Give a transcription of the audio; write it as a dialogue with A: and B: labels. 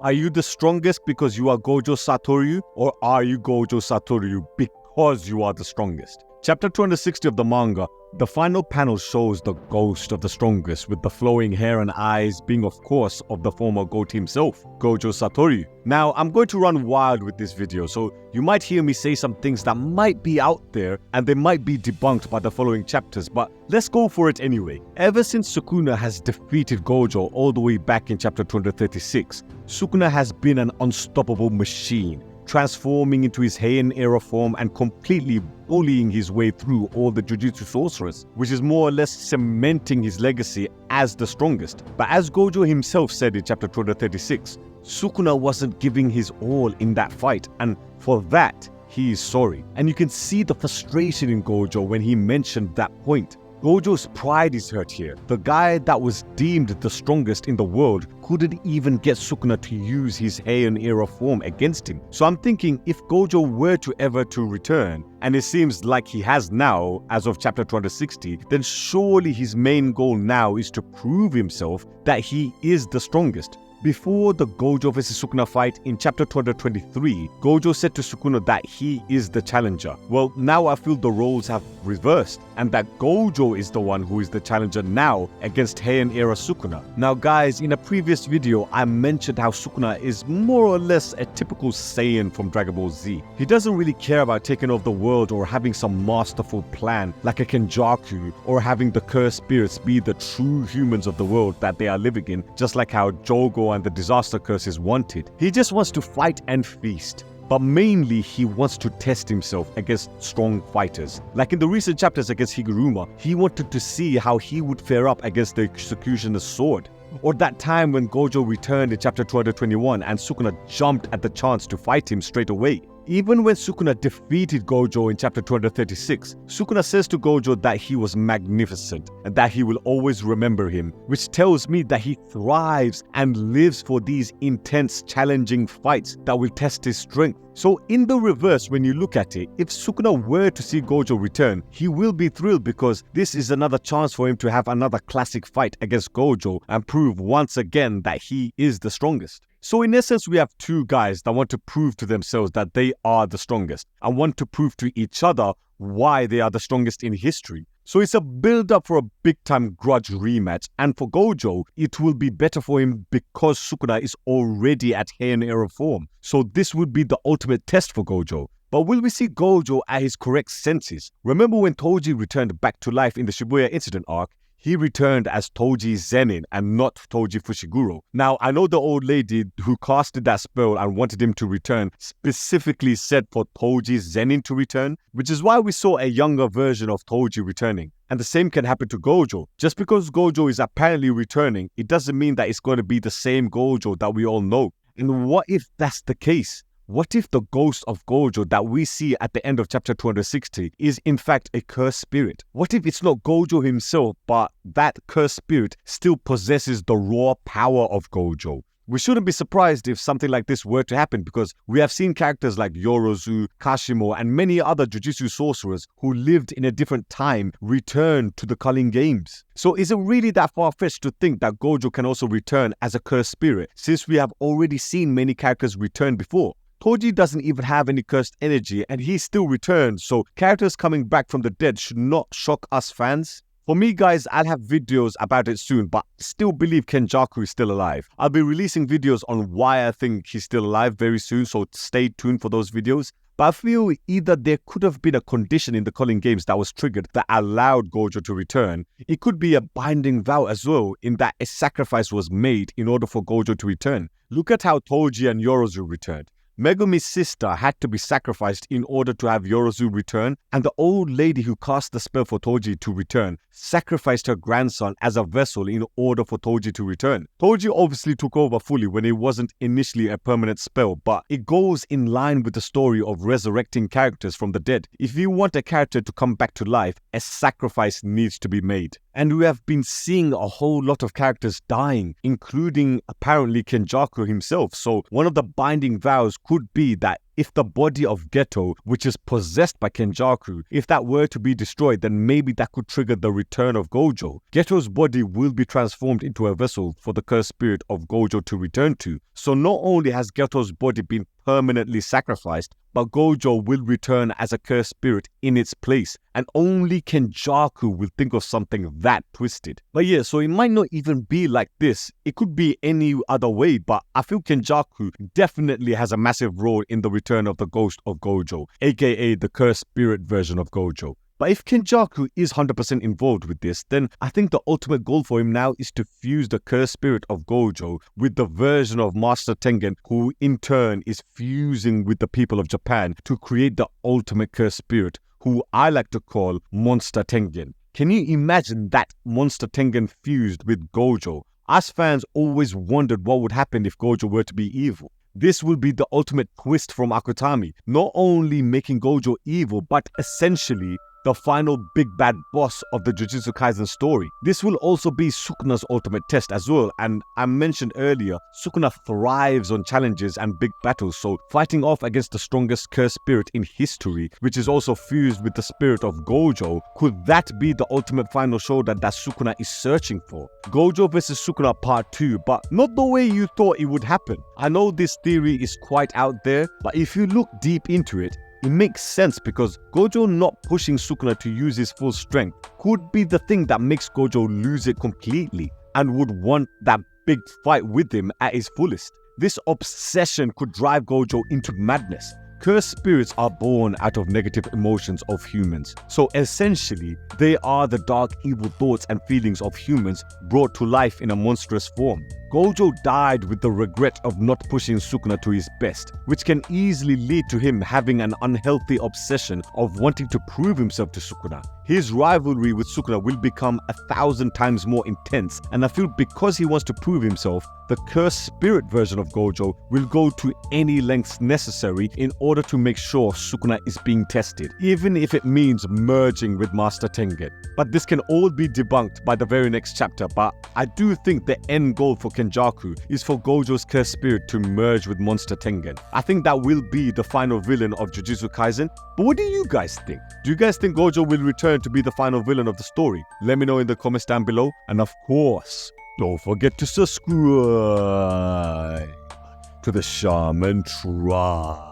A: Are you the strongest because you are Gojo Satoru, or are you Gojo Satoru because you are the strongest? Chapter 260 of the manga, the final panel shows the ghost of the strongest, with the flowing hair and eyes being of course of the former GOAT himself, Gojo Satoru. Now I'm going to run wild with this video, so you might hear me say some things that might be out there and they might be debunked by the following chapters, but let's go for it anyway. Ever since Sukuna has defeated Gojo all the way back in chapter 236, Sukuna has been an unstoppable machine, transforming into his Heian era form and completely bullying his way through all the Jujutsu sorcerers, which is more or less cementing his legacy as the strongest. But as Gojo himself said in chapter 236, Sukuna wasn't giving his all in that fight, and for that, he is sorry. And you can see the frustration in Gojo when he mentioned that point. Gojo's pride is hurt here. The guy that was deemed the strongest in the world couldn't even get Sukuna to use his Heian era form against him. So I'm thinking, if Gojo were to ever to return, and it seems like he has now as of chapter 260, then surely his main goal now is to prove himself that he is the strongest. Before the GOJO vs Sukuna fight in chapter 223, Gojo said to Sukuna that he is the challenger. Well, now I feel the roles have reversed, and that Gojo is the one who is the challenger now against Heian era Sukuna. Now guys, in a previous video, I mentioned how Sukuna is more or less a typical Saiyan from Dragon Ball Z. He doesn't really care about taking over the world or having some masterful plan like a Kinjaku, or having the cursed spirits be the true humans of the world that they are living in, just like how Jogo and the disaster curses wanted. He just wants to fight and feast. But mainly he wants to test himself against strong fighters. Like in the recent chapters against Higuruma, he wanted to see how he would fare up against the executioner's sword. Or that time when Gojo returned in chapter 221 and Sukuna jumped at the chance to fight him straight away. Even when Sukuna defeated Gojo in chapter 236, Sukuna says to Gojo that he was magnificent and that he will always remember him, which tells me that he thrives and lives for these intense, challenging fights that will test his strength. So in the reverse, when you look at it, if Sukuna were to see Gojo return, he will be thrilled because this is another chance for him to have another classic fight against Gojo and prove once again that he is the strongest. So in essence, we have two guys that want to prove to themselves that they are the strongest and want to prove to each other why they are the strongest in history. So it's a build-up for a big-time grudge rematch, and for Gojo, it will be better for him because Sukuna is already at Heian era form. So this would be the ultimate test for Gojo. But will we see Gojo at his correct senses? Remember when Toji returned back to life in the Shibuya incident arc? He returned as Toji Zenin and not Toji Fushiguro. Now, I know the old lady who casted that spell and wanted him to return specifically said for Toji Zenin to return, which is why we saw a younger version of Toji returning. And the same can happen to Gojo. Just because Gojo is apparently returning, it doesn't mean that it's going to be the same Gojo that we all know. And what if that's the case? What if the ghost of Gojo that we see at the end of chapter 260 is in fact a cursed spirit? What if it's not Gojo himself, but that cursed spirit still possesses the raw power of Gojo? We shouldn't be surprised if something like this were to happen, because we have seen characters like Yorozu, Kashimo, and many other Jujutsu sorcerers who lived in a different time return to the Culling Games. So is it really that far-fetched to think that Gojo can also return as a cursed spirit, since we have already seen many characters return before? Toji doesn't even have any cursed energy and he still returns, so characters coming back from the dead should not shock us fans. For me guys, I'll have videos about it soon, but still believe Kinjaku is still alive. I'll be releasing videos on why I think he's still alive very soon, so stay tuned for those videos. But I feel either there could have been a condition in the Culling Games that was triggered that allowed Gojo to return. It could be a binding vow as well, in that a sacrifice was made in order for Gojo to return. Look at how Toji and Yorozu returned. Megumi's sister had to be sacrificed in order to have Yorozu return, and the old lady who cast the spell for Toji to return sacrificed her grandson as a vessel in order for Toji to return. Toji obviously took over fully when it wasn't initially a permanent spell, but it goes in line with the story of resurrecting characters from the dead. If you want a character to come back to life, a sacrifice needs to be made. And we have been seeing a whole lot of characters dying, including apparently Kinjaku himself. So one of the binding vows could be that if the body of Geto, which is possessed by Kinjaku, if that were to be destroyed, then maybe that could trigger the return of Gojo. Geto's body will be transformed into a vessel for the cursed spirit of Gojo to return to. So not only has Geto's body been permanently sacrificed, but Gojo will return as a cursed spirit in its place, and only Kinjaku will think of something that twisted. But yeah, so it might not even be like this. It could be any other way, but I feel Kinjaku definitely has a massive role in the return of the ghost of Gojo, aka the cursed spirit version of Gojo. But if Kinjaku is 100% involved with this, then I think the ultimate goal for him now is to fuse the cursed spirit of Gojo with the version of Master Tengen, who in turn is fusing with the people of Japan to create the ultimate cursed spirit, who I like to call Monster Tengen. Can you imagine that Monster Tengen fused with Gojo? Us fans always wondered what would happen if Gojo were to be evil. This will be the ultimate twist from Akutami, not only making Gojo evil, but essentially the final big bad boss of the Jujutsu Kaisen story. This will also be Sukuna's ultimate test as well, and I mentioned earlier, Sukuna thrives on challenges and big battles, so fighting off against the strongest cursed spirit in history, which is also fused with the spirit of Gojo, could that be the ultimate final showdown that Sukuna is searching for? Gojo vs Sukuna Part 2, but not the way you thought it would happen. I know this theory is quite out there, but if you look deep into it, it makes sense because Gojo not pushing Sukuna to use his full strength could be the thing that makes Gojo lose it completely and would want that big fight with him at his fullest. This obsession could drive Gojo into madness. Cursed spirits are born out of negative emotions of humans. So essentially, they are the dark evil thoughts and feelings of humans brought to life in a monstrous form. Gojo died with the regret of not pushing Sukuna to his best, which can easily lead to him having an unhealthy obsession of wanting to prove himself to Sukuna. His rivalry with Sukuna will become 1,000 times more intense, and I feel because he wants to prove himself, the cursed spirit version of Gojo will go to any lengths necessary in order to make sure Sukuna is being tested, even if it means merging with Master Tengen. But this can all be debunked by the very next chapter, but I do think the end goal for Kinjaku is for Gojo's cursed spirit to merge with Monster Tengen. I think that will be the final villain of Jujutsu Kaisen, but what do you guys think? Do you guys think Gojo will return to be the final villain of the story? Let me know in the comments down below, and of course, don't forget to subscribe to the Shaman Tribe.